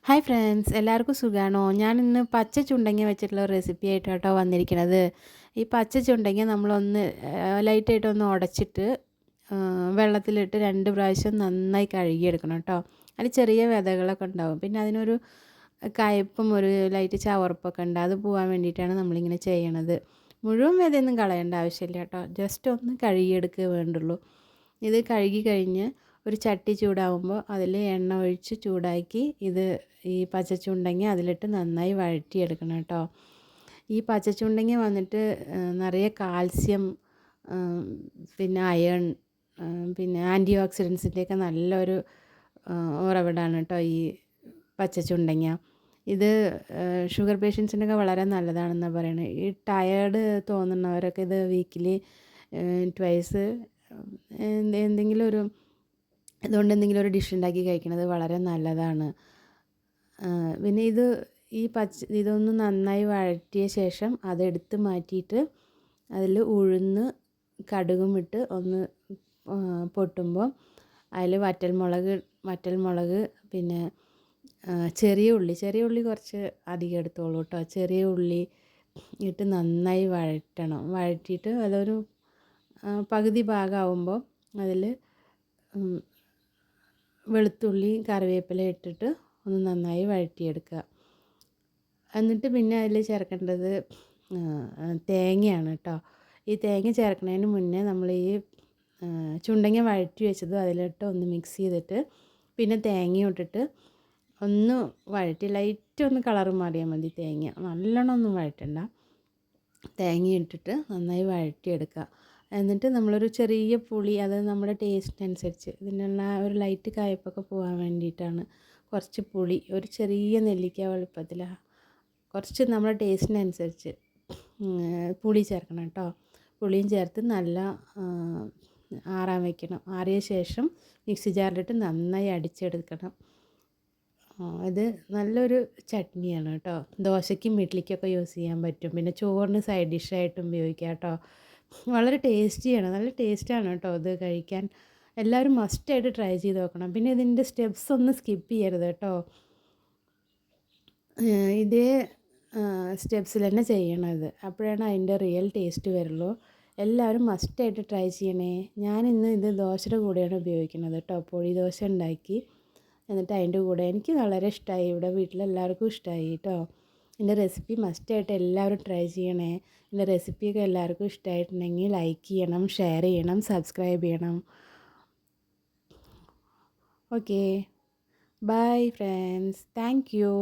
Hi friends, എല്ലാവർക്കും സുഖമാണോ? ഞാനിന്ന് പച്ച ചുണ്ടങ്ങ വെച്ചിട്ടുള്ള ഒരു റെസിപ്പി ആയിട്ടാട്ടോ വന്നിരിക്കുന്നത്. ഈ പച്ച ചുണ്ടങ്ങ നമ്മളൊന്ന് ലൈറ്റായിട്ടൊന്ന് ഉടച്ചിട്ട് വെള്ളത്തിലിട്ട് 2 പ്രാവശ്യം നന്നായി കഴുകിയെടുക്കണം കേട്ടോ. അതിൽ ചെറിയ വിതകളൊക്കെ ഉണ്ടാവും. പിന്നെ അതിനൊരു കയ്പ്പും ഒരു ലൈറ്റ് ചവർപ്പൊക്കെ ഉണ്ട്. അത് പോകാൻ വേണ്ടിയിട്ടാണ് നമ്മളിങ്ങനെ ചെയ്യണത്. മുഴുവൻ വിതയൊന്നും കളയേണ്ട ആവശ്യമില്ല കേട്ടോ. ജസ്റ്റ് ഒന്ന് കഴുകിയെടുക്കുക വേണ്ടുള്ളൂ. ഇത് കഴുകി കഴിഞ്ഞ് ഒരു ചട്ടി ചൂടാവുമ്പോൾ അതിൽ എണ്ണ ഒഴിച്ച് ചൂടാക്കി ഈ പച്ചച്ചുണ്ടങ്ങ അതിലിട്ട് നന്നായി വഴറ്റിയെടുക്കണം കേട്ടോ. ഈ പച്ചച്ചുണ്ടങ്ങ വന്നിട്ട് നിറയെ കാൽസ്യം, പിന്നെ അയൺ, പിന്നെ ആൻറ്റി ഓക്സിഡൻസിൻ്റെയൊക്കെ നല്ലൊരു ഉറവിടമാണ് കേട്ടോ ഈ പച്ചച്ചുണ്ടങ്ങ. ഇത് ഷുഗർ പേഷ്യൻസിനൊക്കെ വളരെ നല്ലതാണെന്നാണ് പറയുന്നത്. ഈ ടയേർഡ് തോന്നുന്നവരൊക്കെ ഇത് വീക്കിലി ട്വൈസ് ഇതുകൊണ്ട് എന്തെങ്കിലും ഒരു ഡിഷ് ഉണ്ടാക്കി കഴിക്കുന്നത് വളരെ നല്ലതാണ്. പിന്നെ ഇതൊന്ന് നന്നായി വഴറ്റിയ ശേഷം അതെടുത്ത് മാറ്റിയിട്ട് അതിൽ ഉഴുന്ന് കടുകും ഇട്ട് ഒന്ന് പൊട്ടുമ്പോൾ അതിൽ വറ്റൽമുളക് പിന്നെ ചെറിയ ഉള്ളി കുറച്ച് അധികം എടുത്തോളൂ കേട്ടോ. ചെറിയ ഉള്ളി ഇട്ട് നന്നായി വഴറ്റിയിട്ട് അതൊരു പകുതി ഭാഗമാകുമ്പോൾ അതിൽ വെളുത്തുള്ളി കറിവേപ്പില ഇട്ടിട്ട് ഒന്ന് നന്നായി വഴറ്റിയെടുക്കുക. എന്നിട്ട് പിന്നെ അതിൽ ചേർക്കേണ്ടത് തേങ്ങയാണ് കേട്ടോ. ഈ തേങ്ങ ചേർക്കുന്നതിന് മുന്നേ നമ്മൾ ഈ ചുണ്ടങ്ങ വഴറ്റി വെച്ചത് അതിലിട്ട് ഒന്ന് മിക്സ് ചെയ്തിട്ട് പിന്നെ തേങ്ങയും ഇട്ടിട്ട് ഒന്ന് വഴറ്റി ലൈറ്റ് കളറ് മാറിയാൽ മതി. തേങ്ങ നല്ലോണം ഒന്നും വഴറ്റണ്ട. തേങ്ങ ഇട്ടിട്ട് നന്നായി വഴറ്റിയെടുക്കുക. എന്നിട്ട് നമ്മളൊരു ചെറിയ പുളി, അത് നമ്മുടെ ടേസ്റ്റിനനുസരിച്ച്, ഇതിനുള്ള ഒരു ലൈറ്റ് കയ്പ്പൊക്കെ പോകാൻ വേണ്ടിയിട്ടാണ് കുറച്ച് പുളി, ഒരു ചെറിയ നെല്ലിക്ക വലുപ്പത്തിൽ കുറച്ച് നമ്മുടെ ടേസ്റ്റിനനുസരിച്ച് പുളി ചേർക്കണം കേട്ടോ. പുളിയും ചേർത്ത് നല്ല ആറാൻ വയ്ക്കണം. ആറിയ ശേഷം മിക്സി ജാറിലിട്ട് നന്നായി അടിച്ചെടുക്കണം. ഇത് നല്ലൊരു ചട്നിയാണ് കേട്ടോ. ദോശയ്ക്കും ഇഡ്ഡലിക്കൊക്കെ യൂസ് ചെയ്യാൻ പറ്റും. പിന്നെ ചോറിന് സൈഡ് ഡിഷായിട്ടും ഉപയോഗിക്കാം കേട്ടോ. വളരെ ടേസ്റ്റിയാണ്, നല്ല ടേസ്റ്റാണ് കേട്ടോ ഇത് കഴിക്കാൻ. എല്ലാവരും മസ്റ്റായിട്ട് ട്രൈ ചെയ്ത് നോക്കണം. പിന്നെ ഇതിൻ്റെ സ്റ്റെപ്സ് ഒന്നും സ്കിപ്പ് ചെയ്യരുത് കേട്ടോ. ഇതേ സ്റ്റെപ്സിൽ തന്നെ ചെയ്യണത്, അപ്പോഴാണ് അതിൻ്റെ റിയൽ ടേസ്റ്റ് വരുള്ളൂ. എല്ലാവരും മസ്റ്റായിട്ട് ട്രൈ ചെയ്യണേ. ഞാനിന്ന് ഇത് ദോശയുടെ കൂടെയാണ് ഉപയോഗിക്കുന്നത് കേട്ടോ. പൊടി ദോശ ഉണ്ടാക്കി, എന്നിട്ട് അതിൻ്റെ കൂടെ എനിക്ക് വളരെ ഇഷ്ടമായി. ഇവിടെ വീട്ടിലെല്ലാവർക്കും ഇഷ്ടമായി കേട്ടോ. എൻ്റെ റെസിപ്പി മസ്റ്റായിട്ട് എല്ലാവരും ട്രൈ ചെയ്യണേ. എൻ്റെ റെസിപ്പിയൊക്കെ എല്ലാവർക്കും ഇഷ്ടമായിട്ടുണ്ടെങ്കിൽ ലൈക്ക് ചെയ്യണം, ഷെയർ ചെയ്യണം, സബ്സ്ക്രൈബ് ചെയ്യണം. Okay, bye friends, thank you.